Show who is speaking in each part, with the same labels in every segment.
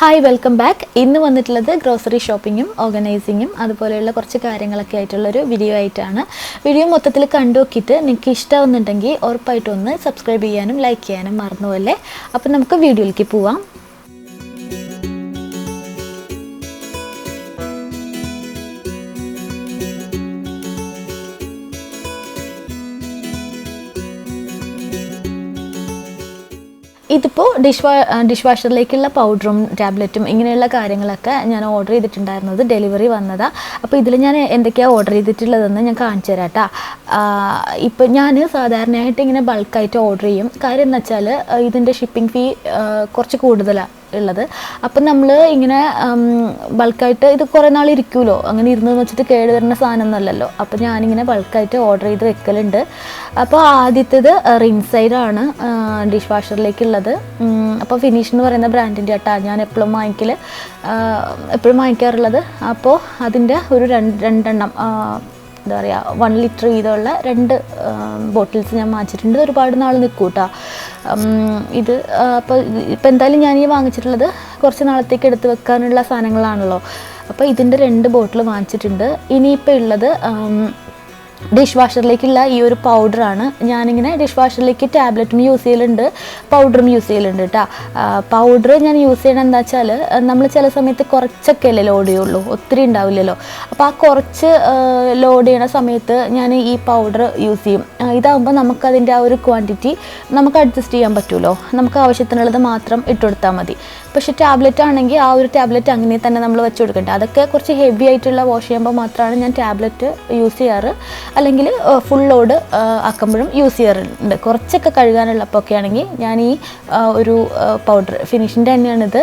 Speaker 1: Hi welcome back. ഇന്ന് വന്നിട്ടുള്ളത് grocery ഷോപ്പിങ്ങും ഓർഗനൈസിങ്ങും അതുപോലെയുള്ള കുറച്ച് കാര്യങ്ങളൊക്കെ ആയിട്ടുള്ളൊരു വീഡിയോ ആയിട്ടാണ്. വീഡിയോ മൊത്തത്തിൽ കണ്ടു നോക്കിയിട്ട് നിങ്ങൾക്ക് ഇഷ്ടമാവുന്നുണ്ടെങ്കിൽ ഉറപ്പായിട്ടൊന്ന് സബ്സ്ക്രൈബ് ചെയ്യാനും ലൈക്ക് ചെയ്യാനും മറന്നുപോലെ. അപ്പം നമുക്ക് വീഡിയോയിലേക്ക് പോവാം. ഇതിപ്പോൾ ഡിഷ് വാഷറിലേക്കുള്ള പൗഡറും ടാബ്ലറ്റും ഇങ്ങനെയുള്ള കാര്യങ്ങളൊക്കെ ഞാൻ ഓർഡർ ചെയ്തിട്ടുണ്ടായിരുന്നത് ഡെലിവറി വന്നതാണ്. അപ്പോൾ ഇതിൽ ഞാൻ എന്തൊക്കെയാണ് ഓർഡർ ചെയ്തിട്ടുള്ളതെന്ന് ഞാൻ കാണിച്ചു തരാം കേട്ടോ. ഇപ്പോൾ ഞാൻ സാധാരണയായിട്ട് ഇങ്ങനെ ബൾക്കായിട്ട് ഓർഡർ ചെയ്യും. കാര്യം എന്ന് വെച്ചാൽ ഇതിൻ്റെ ഷിപ്പിംഗ് ഫീ കുറച്ച് കൂടുതലാണ് ഉള്ളത്. അപ്പം നമ്മൾ ഇങ്ങനെ ബൾക്കായിട്ട് ഇത് കുറേ നാൾ ഇരിക്കുമല്ലോ, അങ്ങനെ ഇരുന്നെന്ന് വെച്ചിട്ട് കേട് വരുന്ന സാധനമൊന്നുമല്ലല്ലോ. അപ്പോൾ ഞാനിങ്ങനെ ബൾക്കായിട്ട് ഓർഡർ ചെയ്ത് വെക്കലുണ്ട്. അപ്പോൾ ആദ്യത്തേത് റിൻസൈഡാണ് ഡിഷ് വാഷറിലേക്കുള്ളത്. അപ്പോൾ ഫിനിഷ് എന്ന് പറയുന്ന ബ്രാൻഡിൻ്റെ ആട്ടാ ഞാൻ എപ്പോഴും വാങ്ങിക്കാറുള്ളത്. അപ്പോൾ അതിൻ്റെ ഒരു രണ്ടെണ്ണം എന്താ പറയുക 1 ലിറ്റർ വീതമുള്ള 2 ബോട്ടിൽസ് ഞാൻ വാങ്ങിച്ചിട്ടുണ്ട്. ഒരുപാട് നാൾ നിൽക്കും കേട്ടോ ഇത്. അപ്പോൾ എന്തായാലും ഞാൻ ഈ വാങ്ങിച്ചിട്ടുള്ളത് കുറച്ച് നാളത്തേക്ക് എടുത്ത് വെക്കാനുള്ള സാധനങ്ങളാണല്ലോ. അപ്പോൾ ഇതിൻ്റെ 2 ബോട്ടിൽ വാങ്ങിച്ചിട്ടുണ്ട്. ഇനിയിപ്പോൾ ഉള്ളത് ഡിഷ് വാഷറിലേക്കുള്ള ഈ ഒരു പൗഡറാണ്. ഞാനിങ്ങനെ ഡിഷ് വാഷറിലേക്ക് ടാബ്ലറ്റും യൂസ് ചെയ്യലുണ്ട്, പൗഡറും യൂസ് ചെയ്യലുണ്ട് കേട്ടോ. പൗഡർ ഞാൻ യൂസ് ചെയ്യണം എന്താ വെച്ചാൽ നമ്മൾ ചില സമയത്ത് കുറച്ചൊക്കെ അല്ലേ ലോഡ് ചെയ്യുള്ളൂ, ഒത്തിരി ഉണ്ടാവില്ലല്ലോ. അപ്പോൾ ആ കുറച്ച് ലോഡ് ചെയ്യണ സമയത്ത് ഞാൻ ഈ പൗഡർ യൂസ് ചെയ്യും. ഇതാകുമ്പോൾ നമുക്കതിൻ്റെ ആ ഒരു ക്വാണ്ടിറ്റി നമുക്ക് അഡ്ജസ്റ്റ് ചെയ്യാൻ പറ്റുമല്ലോ, നമുക്ക് ആവശ്യത്തിനുള്ളത് മാത്രം ഇട്ട് കൊടുത്താൽ മതി. പക്ഷേ ടാബ്ലറ്റ് ആണെങ്കിൽ ആ ഒരു ടാബ്ലറ്റ് അങ്ങനെ തന്നെ നമ്മൾ വെച്ച് കൊടുക്കണ്ട. അതൊക്കെ കുറച്ച് ഹെവി ആയിട്ടുള്ള വാഷ് ചെയ്യുമ്പോൾ മാത്രമാണ് ഞാൻ ടാബ്ലറ്റ് യൂസ് ചെയ്യാറ്, അല്ലെങ്കിൽ ഫുൾ ലോഡ് ആക്കുമ്പോഴും യൂസ് ചെയ്യാറുണ്ട്. കുറച്ചൊക്കെ കഴുകാനുള്ളപ്പൊക്കെ ആണെങ്കിൽ ഞാൻ ഈ ഒരു പൗഡർ ഫിനിഷിൻ്റെ തന്നെയാണിത്.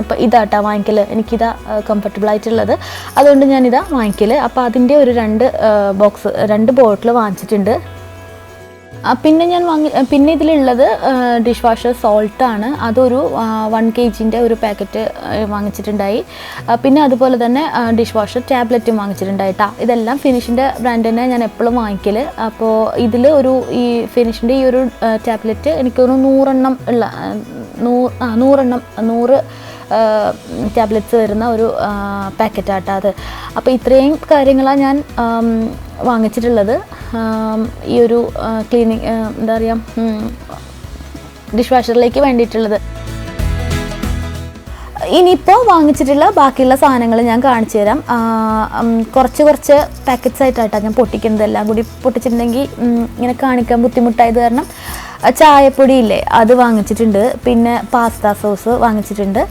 Speaker 1: അപ്പോൾ ഇതാട്ടാ വാങ്ങിക്കൽ, എനിക്കിതാ കംഫർട്ടബിൾ ആയിട്ടുള്ളത്, അതുകൊണ്ട് ഞാനിതാ വാങ്ങിക്കൽ. അപ്പോൾ അതിൻ്റെ ഒരു 2 ബോട്ടിൽ വാങ്ങിച്ചിട്ടുണ്ട്. പിന്നെ ഇതിലുള്ളത് ഡിഷ് വാഷർ സോൾട്ടാണ്. അതൊരു 1 kg ഒരു പാക്കറ്റ് വാങ്ങിച്ചിട്ടുണ്ടായി. പിന്നെ അതുപോലെ തന്നെ ഡിഷ് വാഷർ ടാബ്ലറ്റും വാങ്ങിച്ചിട്ടുണ്ടായി കേട്ടോ. ഇതെല്ലാം ഫിനിഷിൻ്റെ ബ്രാൻഡ് തന്നെ ഞാൻ എപ്പോഴും വാങ്ങിക്കൽ. അപ്പോൾ ഇതിൽ ഈ ഫിനിഷിൻ്റെ ഈ ഒരു ടാബ്ലറ്റ് എനിക്കൊരു 100 ടാബ്ലറ്റ്സ് വരുന്ന ഒരു പാക്കറ്റാട്ടോ അത്. അപ്പോൾ ഇത്രയും കാര്യങ്ങളാണ് ഞാൻ വാങ്ങിച്ചിട്ടുള്ളത് ഈ ഒരു ക്ലീനിങ് എന്താ പറയുക ഡിഷ് വാഷറിലേക്ക് വേണ്ടിയിട്ടുള്ളത്. ഇനിയിപ്പോൾ വാങ്ങിച്ചിട്ടുള്ള ബാക്കിയുള്ള സാധനങ്ങൾ ഞാൻ കാണിച്ചു തരാം. കുറച്ച് പാക്കറ്റ്സ് ആയിട്ടാണ് ഞാൻ പൊട്ടിക്കുന്നത്. എല്ലാം കൂടി പൊട്ടിച്ചിട്ടുണ്ടെങ്കിൽ ഇങ്ങനെ കാണിക്കാൻ ബുദ്ധിമുട്ടായത് കാരണം ചായപ്പൊടി ഇല്ലേ അത് വാങ്ങിച്ചിട്ടുണ്ട്. പിന്നെ പാസ്ത സോസ് വാങ്ങിച്ചിട്ടുണ്ട്.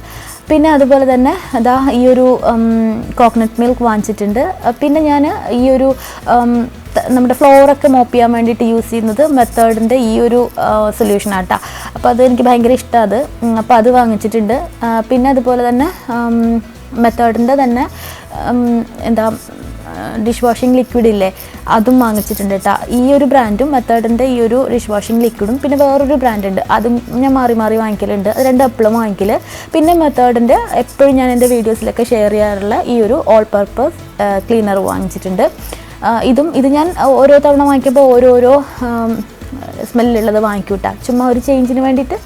Speaker 1: പിന്നെ അതുപോലെ തന്നെ അതാ ഈ ഒരു കോക്കനട്ട് മിൽക്ക് വാങ്ങിച്ചിട്ടുണ്ട്. പിന്നെ ഞാൻ ഈ ഒരു നമ്മുടെ ഫ്ലോറൊക്കെ മോപ്പ് ചെയ്യാൻ വേണ്ടിയിട്ട് യൂസ് ചെയ്യുന്നത് മെത്തേഡിൻ്റെ ഈ ഒരു സൊല്യൂഷനാണ് കേട്ടോ. അപ്പോൾ അത് എനിക്ക് ഭയങ്കര ഇഷ്ടമാണ്. അപ്പോൾ അത് വാങ്ങിച്ചിട്ടുണ്ട്. പിന്നെ അതുപോലെ തന്നെ മെത്തേഡിൻ്റെ തന്നെ എന്താ ഡിഷ് വാഷിംഗ് ലിക്വിഡ് ഇല്ലേ അതും വാങ്ങിച്ചിട്ടുണ്ട് കേട്ടോ. ഈ ഒരു ബ്രാൻഡും മെത്തേഡിൻ്റെ ഈ ഒരു ഡിഷ് വാഷിംഗ് ലിക്വിഡും പിന്നെ വേറൊരു ബ്രാൻഡുണ്ട്, അതും ഞാൻ മാറി വാങ്ങിക്കലുണ്ട്. അത് 2 എപ്പോഴും വാങ്ങിക്കൽ. പിന്നെ മെത്തേഡിൻ്റെ എപ്പോഴും ഞാൻ എൻ്റെ വീഡിയോസിലൊക്കെ ഷെയർ ചെയ്യാറുള്ള ഈ ഒരു ഓൾ പർപ്പസ് ക്ലീനർ വാങ്ങിച്ചിട്ടുണ്ട്. ഇത് ഞാൻ ഓരോ തവണ വാങ്ങിക്കുമ്പോൾ ഓരോരോ സ്മെല്ലുള്ളത് വാങ്ങിക്കും കേട്ടോ, ചുമ്മാ ഒരു ചേഞ്ചിന് വേണ്ടിയിട്ട്.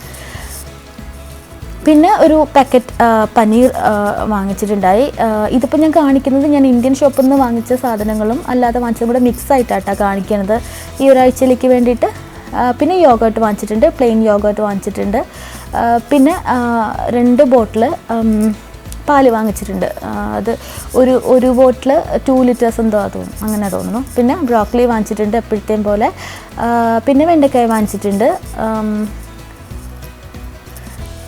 Speaker 1: പിന്നെ ഒരു പാക്കറ്റ് പനീർ വാങ്ങിച്ചിട്ടുണ്ടായി. ഇതിപ്പോൾ ഞാൻ കാണിക്കുന്നത് ഞാൻ ഇന്ത്യൻ ഷോപ്പിൽ നിന്ന് വാങ്ങിച്ച സാധനങ്ങളും അല്ലാതെ വാങ്ങിച്ചതും കൂടെ മിക്സ് ആയിട്ടാണ് കാണിക്കുന്നത് ഈ ഒരാഴ്ചയിലേക്ക് വേണ്ടിയിട്ട്. പിന്നെ യോഗേർട്ട് വാങ്ങിച്ചിട്ടുണ്ട്, പ്ലെയിൻ യോഗേർട്ട് വാങ്ങിച്ചിട്ടുണ്ട്. പിന്നെ 2 ബോട്ടിൽ പാല് വാങ്ങിച്ചിട്ടുണ്ട്. അത് ഒരു ബോട്ടിൽ 2 ലിറ്റേഴ്സ് എന്തോ അങ്ങനെ തോന്നുന്നു. പിന്നെ ബ്രോക്കലി വാങ്ങിച്ചിട്ടുണ്ട് എപ്പോഴത്തേയും പോലെ. പിന്നെ വെണ്ടക്കായ വാങ്ങിച്ചിട്ടുണ്ട്.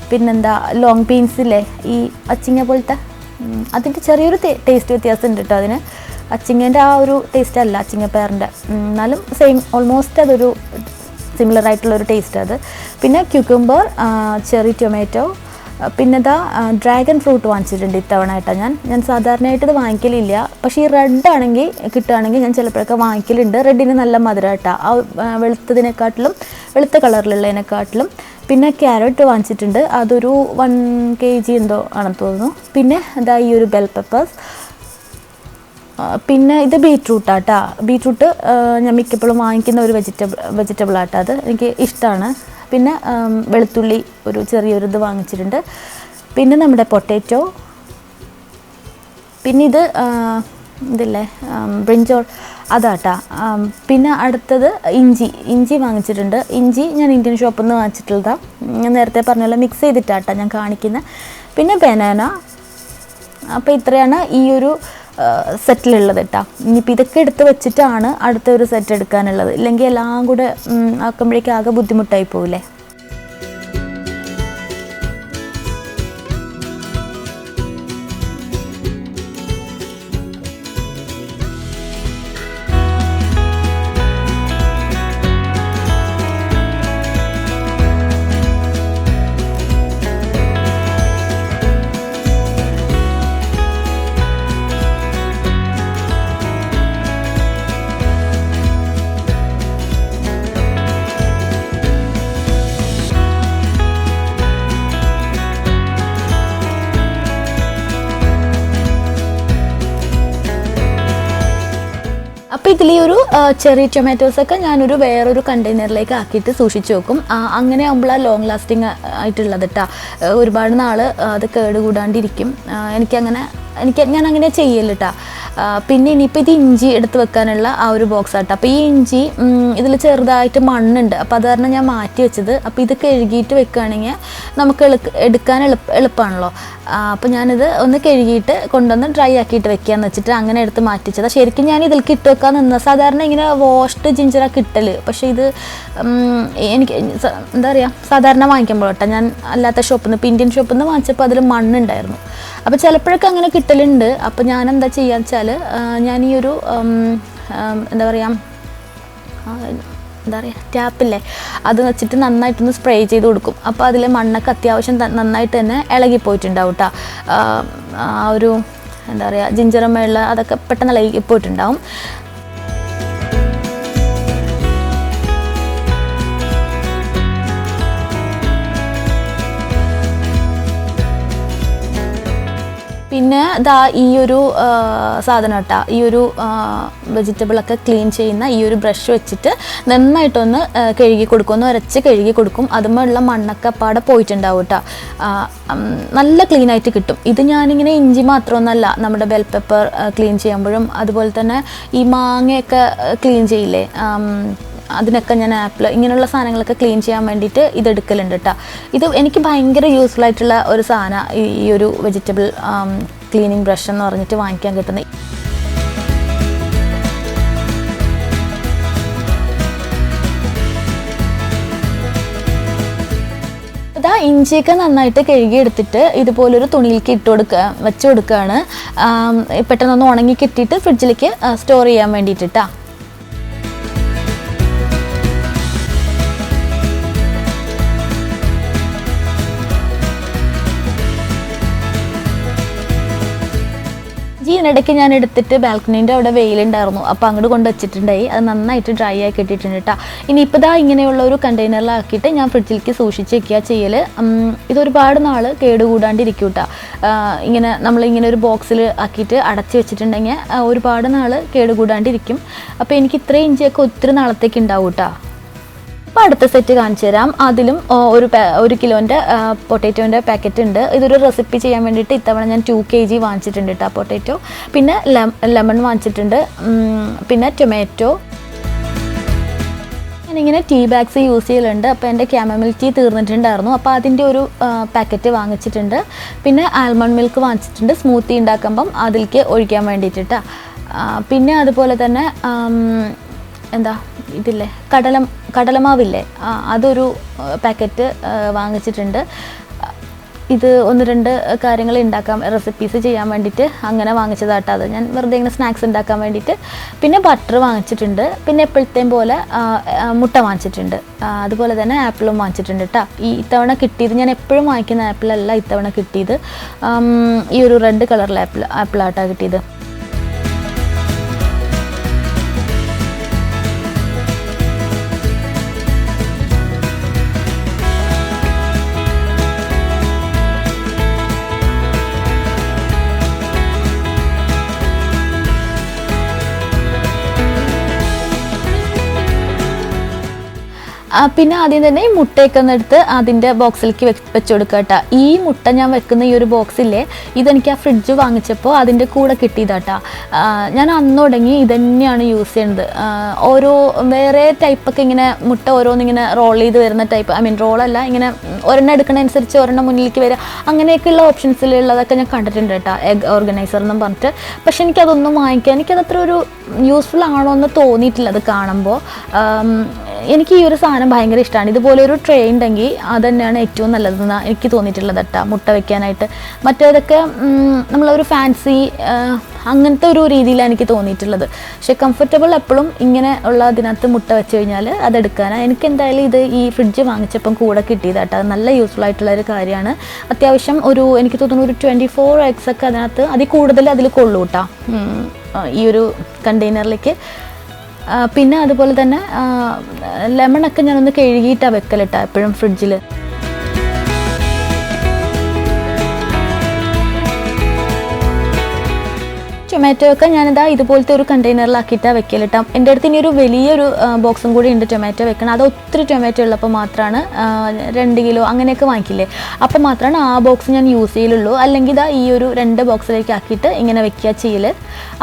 Speaker 1: പിന്നെന്താ ലോങ് ബീൻസില്ലേ ഈ അച്ചിങ്ങ പോലത്തെ, അതിൻ്റെ ചെറിയൊരു ടേസ്റ്റ് വ്യത്യാസം ഉണ്ട് കേട്ടോ. അതിന് അച്ചിങ്ങേൻ്റെ ആ ഒരു ടേസ്റ്റ് അല്ല അച്ചിങ്ങ പേറിൻ്റെ, എന്നാലും സെയിം ഓൾമോസ്റ്റ് അതൊരു സിമിലർ ആയിട്ടുള്ളൊരു ടേസ്റ്റ് അത്. പിന്നെ ക്യൂക്കംബർ, ചെറി ടൊമാറ്റോ, പിന്നെ ഡ്രാഗൺ ഫ്രൂട്ട് വാങ്ങിച്ചിട്ടുണ്ട് ഇത്തവണ ആയിട്ടാണ്. ഞാൻ സാധാരണയായിട്ട് ഇത് വാങ്ങിക്കലില്ല, പക്ഷേ ഈ റെഡ് ആണെങ്കിൽ കിട്ടുകയാണെങ്കിൽ ഞാൻ ചിലപ്പോഴൊക്കെ വാങ്ങിക്കലുണ്ട്. റെഡിന് നല്ല മധുരം കേട്ടോ, ആ വെളുത്ത കളറിലുള്ളതിനെക്കാട്ടിലും. പിന്നെ ക്യാരറ്റ് വാങ്ങിച്ചിട്ടുണ്ട്, അതൊരു 1 kg എന്തോ ആണെന്ന് തോന്നുന്നു. പിന്നെ ഈ ഒരു ബെൽ പെപ്പേഴ്സ്. പിന്നെ ഇത് ബീറ്റ്റൂട്ടാട്ടോ. ബീറ്റ്റൂട്ട് ഞാൻ മിക്കപ്പോഴും വാങ്ങിക്കുന്ന ഒരു വെജിറ്റബിൾ ആട്ടോ, അത് എനിക്ക് ഇഷ്ടമാണ്. പിന്നെ വെളുത്തുള്ളി ഒരു ചെറിയൊരു ഇത് വാങ്ങിച്ചിട്ടുണ്ട്. പിന്നെ നമ്മുടെ പൊട്ടാറ്റോ, പിന്നെ ഇത് ഇതില്ലേ ബ്രിഞ്ചോൾ അതാട്ടാ. പിന്നെ അടുത്തത് ഇഞ്ചി വാങ്ങിച്ചിട്ടുണ്ട്. ഇഞ്ചി ഞാൻ ഇന്ത്യൻ ഷോപ്പിൽ നിന്ന് വാങ്ങിച്ചിട്ടുള്ളതാണ്. ഞാൻ നേരത്തെ പറഞ്ഞ മിക്സ് ചെയ്തിട്ടാട്ടാ ഞാൻ കാണിക്കുന്നത്. പിന്നെ ബനാന. അപ്പോൾ ഇത്രയാണ് ഈ ഒരു സെറ്റിലുള്ളത് കേട്ടോ. ഇനിയിപ്പോൾ ഇതൊക്കെ എടുത്ത് വെച്ചിട്ടാണ് അടുത്ത ഒരു സെറ്റ് എടുക്കാനുള്ളത്. ഇല്ലെങ്കിൽ എല്ലാം കൂടെ ആക്കുമ്പോഴേക്കും ആകെ ബുദ്ധിമുട്ടായി പോവില്ലേ. അപ്പോൾ ഇതിൽ ഈ ഒരു ചെറി ടൊമാറ്റോസൊക്കെ ഞാനൊരു വേറൊരു കണ്ടെയ്നറിലേക്ക് ആക്കിയിട്ട് സൂക്ഷിച്ച് വെക്കും. അങ്ങനെ ആകുമ്പോഴാണ് ലോങ് ലാസ്റ്റിംഗ് ആയിട്ടുള്ളത് കേട്ടോ. ഒരുപാട് നാൾ അത് കേടുകൂടാണ്ടിരിക്കും. ഞാൻ അങ്ങനെ ചെയ്യല് കേട്ടോ. പിന്നെ ഇനിയിപ്പോൾ ഇത് ഇഞ്ചി എടുത്ത് വെക്കാനുള്ള ആ ഒരു ബോക്സ് ആട്ടോ. അപ്പോൾ ഈ ഇഞ്ചി ഇതിൽ ചെറുതായിട്ട് മണ്ണുണ്ട്. അപ്പോൾ അത് കാരണം ഞാൻ മാറ്റി വെച്ചത്. അപ്പോൾ ഇത് കഴുകിയിട്ട് വെക്കുകയാണെങ്കിൽ നമുക്ക് എടുക്കാൻ എളുപ്പമാണല്ലോ. അപ്പോൾ ഞാനിത് ഒന്ന് കഴുകിയിട്ട് കൊണ്ടുവന്ന് ഡ്രൈ ആക്കിയിട്ട് വെക്കാമെന്ന് വെച്ചിട്ട് അങ്ങനെ എടുത്ത് മാറ്റിച്ചത്. ശരിക്കും ഞാൻ ഇതിലേക്ക് ഇട്ട് വെക്കാൻ നിന്നത് സാധാരണ ഇങ്ങനെ വാഷ്ഡ് ജിഞ്ചറാ കിട്ടൽ. പക്ഷേ ഇത് എനിക്ക് എന്താ പറയുക, സാധാരണ വാങ്ങിക്കുമ്പോൾ കേട്ടോ, ഞാൻ അല്ലാത്ത ഷോപ്പിൽ നിന്ന്, ഇന്ത്യൻ ഷോപ്പിൽ നിന്ന് വാങ്ങിച്ചപ്പോൾ അതിൽ മണ്ണുണ്ടായിരുന്നു. അപ്പോൾ ചിലപ്പോഴൊക്കെ അങ്ങനെ കിട്ടലുണ്ട്. അപ്പോൾ ഞാൻ എന്താ ചെയ്യുക വെച്ചാൽ, ഞാൻ ഈ ഒരു എന്താ പറയുക ടാപ്പില്ലേ, അത് വെച്ചിട്ട് നന്നായിട്ടൊന്ന് സ്പ്രേ ചെയ്ത് കൊടുക്കും. അപ്പോൾ അതിലെ മണ്ണൊക്കെ അത്യാവശ്യം നന്നായിട്ട് തന്നെ ഇളകിപ്പോയിട്ടുണ്ടാവും കേട്ടോ. ആ ഒരു എന്താ പറയുക ജിഞ്ചറമ്മയുള്ള അതൊക്കെ പെട്ടെന്ന് ഇളകിപ്പോയിട്ടുണ്ടാവും. പിന്നെ ദാ ഈ ഒരു സാധനം കേട്ടോ, ഈ ഒരു വെജിറ്റബിളൊക്കെ ക്ലീൻ ചെയ്യുന്ന ഈ ഒരു ബ്രഷ് വെച്ചിട്ട് നന്നായിട്ടൊന്ന് കഴുകി കൊടുക്കും, ഒന്ന് ഉരച്ച് കഴുകി കൊടുക്കും. അതുമുള്ള മണ്ണൊക്കെ പാടെ പോയിട്ടുണ്ടാവും കേട്ടോ. നല്ല ക്ലീനായിട്ട് കിട്ടും. ഇത് ഞാനിങ്ങനെ ഇഞ്ചി മാത്രമൊന്നുമല്ല, നമ്മുടെ ബെൽ പെപ്പർ ക്ലീൻ ചെയ്യുമ്പോഴും അതുപോലെ തന്നെ ഈ മാങ്ങയൊക്കെ ക്ലീൻ ചെയ്യില്ലേ, അതിനൊക്കെ ഞാൻ ആപ്പിൾ ഇങ്ങനെയുള്ള സാധനങ്ങളൊക്കെ ക്ലീൻ ചെയ്യാൻ വേണ്ടിയിട്ട് ഇതെടുക്കലുണ്ട് കേട്ടോ. ഇത് എനിക്ക് ഭയങ്കര യൂസ്ഫുൾ ആയിട്ടുള്ള ഒരു സാധനം, ഈ ഒരു വെജിറ്റബിൾ ക്ലീനിങ് ബ്രഷ് എന്ന് പറഞ്ഞിട്ട് വാങ്ങിക്കാൻ കിട്ടുന്നത്. ഇതാ ഇഞ്ചിയൊക്കെ നന്നായിട്ട് കഴുകി എടുത്തിട്ട് ഇതുപോലൊരു തുണിയിലേക്ക് വെച്ച് കൊടുക്കുകയാണ്. പെട്ടെന്നൊന്ന് ഉണങ്ങി കിട്ടിയിട്ട് ഫ്രിഡ്ജിലേക്ക് സ്റ്റോർ ചെയ്യാൻ വേണ്ടിയിട്ടാ. ഇതിനിടയ്ക്ക് ഞാൻ എടുത്തിട്ട് ബാൽക്കണീൻ്റെ അവിടെ വെയിലുണ്ടായിരുന്നു, അപ്പോൾ അങ്ങോട്ട് കൊണ്ട് വെച്ചിട്ടുണ്ടായി. അത് നന്നായിട്ട് ഡ്രൈ ആയി കിട്ടിയിട്ടുണ്ട് കേട്ടോ. ഇനിയിപ്പോൾ ഇതാ ഇങ്ങനെയുള്ള ഒരു കണ്ടെയ്നറിലാക്കിയിട്ട് ഞാൻ ഫ്രിഡ്ജിലേക്ക് സൂക്ഷിച്ച് വയ്ക്കുക ചെയ്യൽ. ഇതൊരുപാട് നാൾ കേടുകൂടാണ്ടിരിക്കും കേട്ടോ. ഇങ്ങനെ നമ്മളിങ്ങനെ ഒരു ബോക്സിൽ ആക്കിയിട്ട് അടച്ച് വെച്ചിട്ടുണ്ടെങ്കിൽ ഒരുപാട് നാൾ കേടുകൂടാണ്ടിരിക്കും. അപ്പോൾ എനിക്ക് ഇത്രയും ഇഞ്ചിയൊക്കെ ഒത്തിരി നാളത്തേക്ക് ഉണ്ടാവും കേട്ടോ. അപ്പോൾ അടുത്ത സെറ്റ് കാണിച്ചു തരാം. അതിലും 1 കിലോൻ്റെ പൊട്ടാറ്റോൻ്റെ പാക്കറ്റ് ഉണ്ട്. ഇതൊരു റെസിപ്പി ചെയ്യാൻ വേണ്ടിയിട്ട് ഇത്തവണ ഞാൻ 2 kg വാങ്ങിച്ചിട്ടുണ്ട് കേട്ടോ പൊട്ടാറ്റോ. പിന്നെ ലെമൺ വാങ്ങിച്ചിട്ടുണ്ട്. പിന്നെ ടൊമാറ്റോ. ഞാനിങ്ങനെ ടീ ബാഗ്സ് യൂസ് ചെയ്യലുണ്ട്. അപ്പോൾ എൻ്റെ ക്യാമമിൽ ടീ തീർന്നിട്ടുണ്ടായിരുന്നു, അപ്പോൾ അതിൻ്റെ ഒരു പാക്കറ്റ് വാങ്ങിച്ചിട്ടുണ്ട്. പിന്നെ ആൽമണ്ട് മിൽക്ക് വാങ്ങിച്ചിട്ടുണ്ട്, സ്മൂത്തി ഉണ്ടാക്കുമ്പം അതിലേക്ക് ഒഴിക്കാൻ വേണ്ടിയിട്ടാ. പിന്നെ അതുപോലെ തന്നെ ഇതില്ലേ കടലമാവില്ലേ, അതൊരു പാക്കറ്റ് വാങ്ങിച്ചിട്ടുണ്ട്. ഇത് 1-2 കാര്യങ്ങൾ ഉണ്ടാക്കാൻ, റെസിപ്പീസ് ചെയ്യാൻ വേണ്ടിയിട്ട് അങ്ങനെ വാങ്ങിച്ചതാട്ടോ. അത് ഞാൻ വെറുതെ ഇങ്ങനെ സ്നാക്സ് ഉണ്ടാക്കാൻ വേണ്ടിയിട്ട്. പിന്നെ ബട്ടർ വാങ്ങിച്ചിട്ടുണ്ട്. പിന്നെ എപ്പോഴത്തെയും പോലെ മുട്ട വാങ്ങിച്ചിട്ടുണ്ട്. അതുപോലെ തന്നെ ആപ്പിളും വാങ്ങിച്ചിട്ടുണ്ട് കേട്ടോ. ഇത്തവണ കിട്ടിയത്, ഞാൻ എപ്പോഴും വാങ്ങിക്കുന്ന ആപ്പിളല്ല ഇത്തവണ കിട്ടിയത്. ഈ ഒരു റെഡ് കളറിലെ ആപ്പിളാട്ടോ കിട്ടിയത്. പിന്നെ ആദ്യം തന്നെ ഈ മുട്ടയൊക്കെ ഒന്ന് എടുത്ത് അതിൻ്റെ ബോക്സിലേക്ക് വെച്ച് കൊടുക്കുക കേട്ടോ. ഈ മുട്ട ഞാൻ വെക്കുന്ന ഈ ഒരു ബോക്സില്ലേ, ഇതെനിക്ക് ആ ഫ്രിഡ്ജ് വാങ്ങിച്ചപ്പോൾ അതിൻ്റെ കൂടെ കിട്ടിയതാട്ടോ. ഞാൻ അന്ന് തുടങ്ങി ഇതന്നെയാണ് യൂസ് ചെയ്യുന്നത്. ഓരോ വേറെ ടൈപ്പൊക്കെ ഇങ്ങനെ മുട്ട ഓരോന്നിങ്ങനെ റോൾ ചെയ്ത് വരുന്ന ടൈപ്പ്, റോളല്ല, ഇങ്ങനെ ഒരെണ്ണം എടുക്കണതനുസരിച്ച് ഒരെണ്ണം മുന്നിലേക്ക് വരിക, അങ്ങനെയൊക്കെയുള്ള ഓപ്ഷൻസിലുള്ളതൊക്കെ ഞാൻ കണ്ടിട്ടുണ്ട് കേട്ടോ, എഗ് ഓർഗനൈസർ എന്നും പറഞ്ഞിട്ട്. പക്ഷെ എനിക്കതൊന്നും വാങ്ങിക്കാൻ എനിക്കതത്ര ഒരു യൂസ്ഫുൾ ആണോ എന്ന് തോന്നിയിട്ടില്ല അത് കാണുമ്പോൾ. എനിക്ക് ഈ ഒരു സാധനം ഭയങ്കര ഇഷ്ടമാണ്. ഇതുപോലെ ഒരു ട്രേ ഉണ്ടെങ്കിൽ അത് തന്നെയാണ് ഏറ്റവും നല്ലതെന്നാണ് എനിക്ക് തോന്നിയിട്ടുള്ളത് കേട്ടോ, മുട്ട വയ്ക്കാനായിട്ട്. മറ്റേതൊക്കെ നമ്മളൊരു ഫാൻസി അങ്ങനത്തെ ഒരു രീതിയിലാണ് എനിക്ക് തോന്നിയിട്ടുള്ളത്. പക്ഷേ കംഫർട്ടബിൾ എപ്പോഴും ഇങ്ങനെ ഉള്ള അതിനകത്ത് മുട്ട വെച്ച് കഴിഞ്ഞാൽ അതെടുക്കാനാണ്. എനിക്ക് എന്തായാലും ഇത് ഈ ഫ്രിഡ്ജ് വാങ്ങിച്ചപ്പം കൂടെ കിട്ടിയതാട്ടോ. അത് നല്ല യൂസ്ഫുൾ ആയിട്ടുള്ളൊരു കാര്യമാണ്. അത്യാവശ്യം എനിക്ക് തോന്നുന്നു ഒരു 24 eggs ഒക്കെ അതിനകത്ത്, അതിൽ കൂടുതൽ അതിൽ കൊള്ളൂ കേട്ടോ ഈ ഒരു കണ്ടെയ്നറിലേക്ക്. പിന്നെ അതുപോലെ തന്നെ ലെമണൊക്കെ ഞാനൊന്ന് കഴുകിയിട്ടാണ് വെക്കലിട്ടാ എപ്പോഴും ഫ്രിഡ്ജിൽ. ടൊമാറ്റോ ഒക്കെ ഞാനിതാ ഇതുപോലത്തെ ഒരു കണ്ടെയ്നറിലാക്കിയിട്ടാണ് വെക്കലിട്ടാം. എൻ്റെ അടുത്ത് ഇനി ഒരു വലിയൊരു ബോക്സും കൂടി ഉണ്ട് ടൊമാറ്റോ വെക്കണം. അത് ഒത്തിരി ടൊമാറ്റോ ഉള്ളപ്പോൾ മാത്രമാണ് 2 കിലോ അങ്ങനെയൊക്കെ വാങ്ങിക്കില്ലേ, അപ്പോൾ മാത്രമാണ് ആ ബോക്സ് ഞാൻ യൂസ് ചെയ്യലുള്ളൂ. അല്ലെങ്കിൽ ഇതാ ഈ ഒരു 2 ബോക്സിലേക്ക് ആക്കിയിട്ട് ഇങ്ങനെ വെക്കുക ചെയ്യൽ.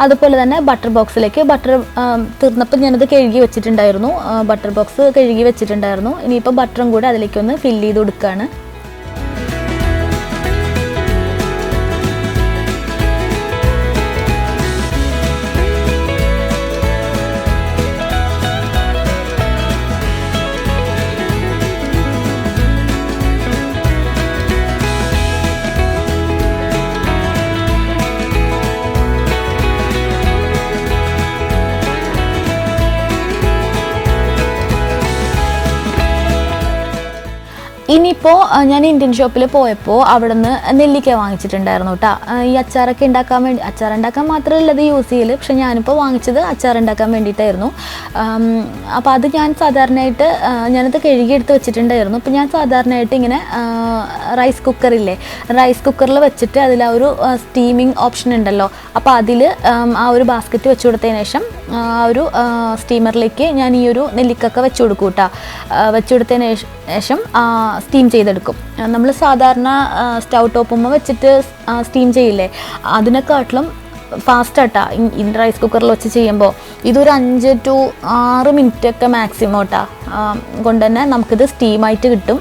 Speaker 1: അതുപോലെ തന്നെ ബട്ടർ ബോക്സിലേക്ക്, ബട്ടർ തീർന്നപ്പോൾ ഞാനത് കഴുകി വെച്ചിട്ടുണ്ടായിരുന്നു, ബട്ടർ ബോക്സ് കഴുകി വെച്ചിട്ടുണ്ടായിരുന്നു. ഇനിയിപ്പോൾ ബട്ടറും കൂടെ അതിലേക്കൊന്ന് ഫില്ല് ചെയ്ത് കൊടുക്കുകയാണ്. ഇനിയിപ്പോൾ ഞാൻ ഇന്ത്യൻ ഷോപ്പിൽ പോയപ്പോൾ അവിടെ നിന്ന് നെല്ലിക്ക വാങ്ങിച്ചിട്ടുണ്ടായിരുന്നു കേട്ടോ. ഈ അച്ചാറൊക്കെ ഉണ്ടാക്കാൻ വേണ്ടി, അച്ചാറുണ്ടാക്കാൻ മാത്രമല്ല ഇത് യൂസ് ചെയ്യൽ, പക്ഷെ ഞാനിപ്പോൾ വാങ്ങിച്ചത് അച്ചാറുണ്ടാക്കാൻ വേണ്ടിയിട്ടായിരുന്നു. അപ്പോൾ അത് ഞാൻ സാധാരണയായിട്ട് ഞാനത് കഴുകിയെടുത്ത് വെച്ചിട്ടുണ്ടായിരുന്നു. അപ്പോൾ ഞാൻ സാധാരണയായിട്ട് ഇങ്ങനെ റൈസ് കുക്കറില്ലേ, റൈസ് കുക്കറിൽ വെച്ചിട്ട് അതിൽ ആ ഒരു സ്റ്റീമിങ് ഓപ്ഷൻ ഉണ്ടല്ലോ, അപ്പോൾ അതിൽ ആ ഒരു ബാസ്ക്കറ്റ് വെച്ച് കൊടുത്തതിന് ശേഷം ആ ഒരു സ്റ്റീമറിലേക്ക് ഞാൻ ഈ ഒരു നെല്ലിക്കൊക്കെ വെച്ച് കൊടുക്കും കേട്ടോ. വെച്ച് കൊടുത്തതിന് ശേഷം സ്റ്റീം ചെയ്തെടുക്കും. നമ്മൾ സാധാരണ സ്റ്റൗ ടോപ്പുമ്മ വെച്ചിട്ട് സ്റ്റീം ചെയ്യില്ലേ, അതിനെക്കാട്ടിലും ഫാസ്റ്റാട്ടാ റൈസ് കുക്കറിൽ വെച്ച് ചെയ്യുമ്പോൾ. ഇതൊരു 5 to 6 മിനിറ്റൊക്കെ മാക്സിമം കേട്ടോ കൊണ്ട് തന്നെ നമുക്കിത് സ്റ്റീമായിട്ട് കിട്ടും.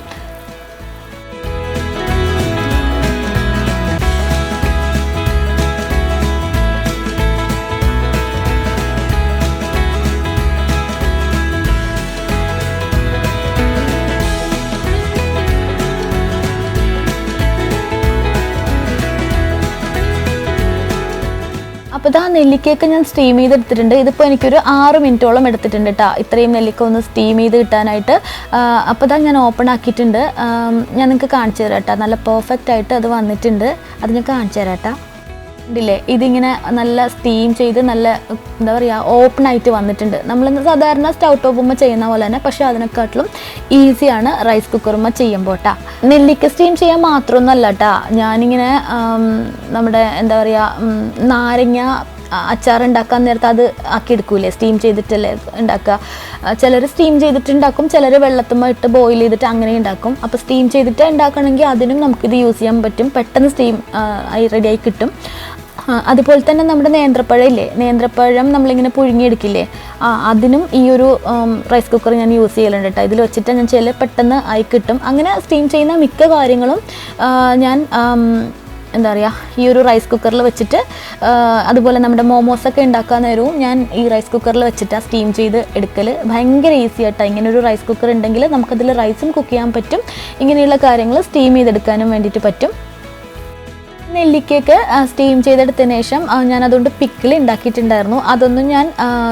Speaker 1: അപ്പോൾ ഇതാ നെല്ലിക്കയൊക്കെ ഞാൻ സ്റ്റീം ചെയ്തെടുത്തിട്ടുണ്ട്. ഇതിപ്പോൾ എനിക്കൊരു 6 മിനിറ്റോളം എടുത്തിട്ടുണ്ട് കേട്ടോ ഇത്രയും നെല്ലിക്ക ഒന്ന് സ്റ്റീം ചെയ്ത് കിട്ടാനായിട്ട്. അപ്പോൾ ഇതാ ഞാൻ ഓപ്പൺ ആക്കിയിട്ടുണ്ട്. ഞാൻ നിങ്ങൾക്ക് കാണിച്ചു തരാം കേട്ടോ, നല്ല പെർഫെക്റ്റ് ആയിട്ട് അത് വന്നിട്ടുണ്ട്. അത് ഞാൻ കാണിച്ചു തരാം കേട്ടോ. ഉണ്ടല്ലേ, ഇതിങ്ങനെ നല്ല സ്റ്റീം ചെയ്ത് നല്ല എന്താ പറയുക ഓപ്പണായിട്ട് വന്നിട്ടുണ്ട്. നമ്മൾ സാധാരണ സ്റ്റൗ ടോപ്പുമ്മ ചെയ്യുന്ന പോലെ തന്നെ, പക്ഷേ അതിനെക്കാട്ടിലും ഈസിയാണ് റൈസ് കുക്കറുമ്മ ചെയ്യുമ്പോൾ കേട്ടോ. നെല്ലിക്ക സ്റ്റീം ചെയ്യാൻ മാത്രമൊന്നുമല്ല കേട്ടോ, ഞാനിങ്ങനെ നമ്മുടെ എന്താ പറയുക നാരങ്ങ അച്ചാർ ഉണ്ടാക്കാൻ നേരത്തെ അത് ആക്കിയെടുക്കൂലേ, സ്റ്റീം ചെയ്തിട്ടല്ലേ ഉണ്ടാക്കുക. ചിലർ സ്റ്റീം ചെയ്തിട്ടുണ്ടാക്കും, ചിലർ വെള്ളത്തുമ്മ ഇട്ട് ബോയിൽ ചെയ്തിട്ട് അങ്ങനെ ഉണ്ടാക്കും. അപ്പോൾ സ്റ്റീം ചെയ്തിട്ട് ഉണ്ടാക്കണമെങ്കിൽ അതിനും നമുക്കിത് യൂസ് ചെയ്യാൻ പറ്റും, പെട്ടെന്ന് സ്റ്റീം റെഡിയായി കിട്ടും. അതുപോലെ തന്നെ നമ്മുടെ നേന്ത്രപ്പഴം ഇല്ലേ, നേന്ത്രപ്പഴം നമ്മളിങ്ങനെ പുഴുങ്ങിയെടുക്കില്ലേ, അതിനും ഈ ഒരു റൈസ് കുക്കർ ഞാൻ യൂസ് ചെയ്യലുണ്ട് കേട്ടോ. ഇതിൽ വെച്ചിട്ട് ഞാൻ പെട്ടെന്ന് ആയി കിട്ടും. അങ്ങനെ സ്റ്റീം ചെയ്യുന്ന മിക്ക കാര്യങ്ങളും ഞാൻ എന്താ പറയുക ഈ ഒരു റൈസ് കുക്കറിൽ വെച്ചിട്ട്, അതുപോലെ നമ്മുടെ മോമോസൊക്കെ ഉണ്ടാക്കാൻ നേരവും ഞാൻ ഈ റൈസ് കുക്കറിൽ വെച്ചിട്ടാണ് സ്റ്റീം ചെയ്ത് എടുക്കൽ. ഭയങ്കര ഈസി ആയിട്ടാണ്. ഇങ്ങനെ ഒരു റൈസ് കുക്കർ ഉണ്ടെങ്കിൽ നമുക്കതിൽ റൈസും കുക്ക് ചെയ്യാൻ പറ്റും, ഇങ്ങനെയുള്ള കാര്യങ്ങൾ സ്റ്റീം ചെയ്തെടുക്കാനും വേണ്ടിയിട്ട് പറ്റും. നെല്ലിക്കയൊക്കെ സ്റ്റീം ചെയ്തെടുത്തതിന് ശേഷം ഞാനതുകൊണ്ട് പിക്കിൾ ഉണ്ടാക്കിയിട്ടുണ്ടായിരുന്നു. അതൊന്നും ഞാൻ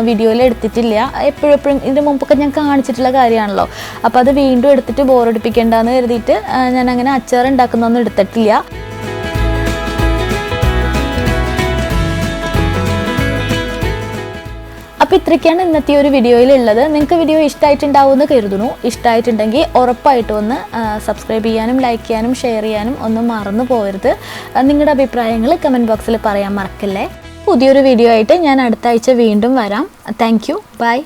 Speaker 1: വീഡിയോയിൽ എടുത്തിട്ടില്ല. എപ്പോഴും ഇതിന് മുമ്പൊക്കെ ഞാൻ കാണിച്ചിട്ടുള്ള കാര്യമാണല്ലോ, അപ്പോൾ അത് വീണ്ടും എടുത്തിട്ട് ബോറടിപ്പിക്കേണ്ടെന്ന് കരുതിയിട്ട് ഞാൻ അങ്ങനെ അച്ചാർ ഉണ്ടാക്കുന്നൊന്നും എടുത്തിട്ടില്ല. അപ്പോൾ ഇത്രയ്ക്കാണ് ഇന്നത്തെ ഒരു വീഡിയോയിലുള്ളത്. നിങ്ങൾക്ക് വീഡിയോ ഇഷ്ടമായിട്ടുണ്ടാവുമെന്ന് കരുതുന്നു. ഇഷ്ടമായിട്ടുണ്ടെങ്കിൽ ഉറപ്പായിട്ടും ഒന്ന് സബ്സ്ക്രൈബ് ചെയ്യാനും ലൈക്ക് ചെയ്യാനും ഷെയർ ചെയ്യാനും ഒന്നും മറന്നു പോകരുത്. നിങ്ങളുടെ അഭിപ്രായങ്ങൾ കമൻറ്റ് ബോക്സിൽ പറയാൻ മറക്കല്ലേ. പുതിയൊരു വീഡിയോ ആയിട്ട് ഞാൻ അടുത്ത ആഴ്ച വീണ്ടും വരാം. Thank you, by.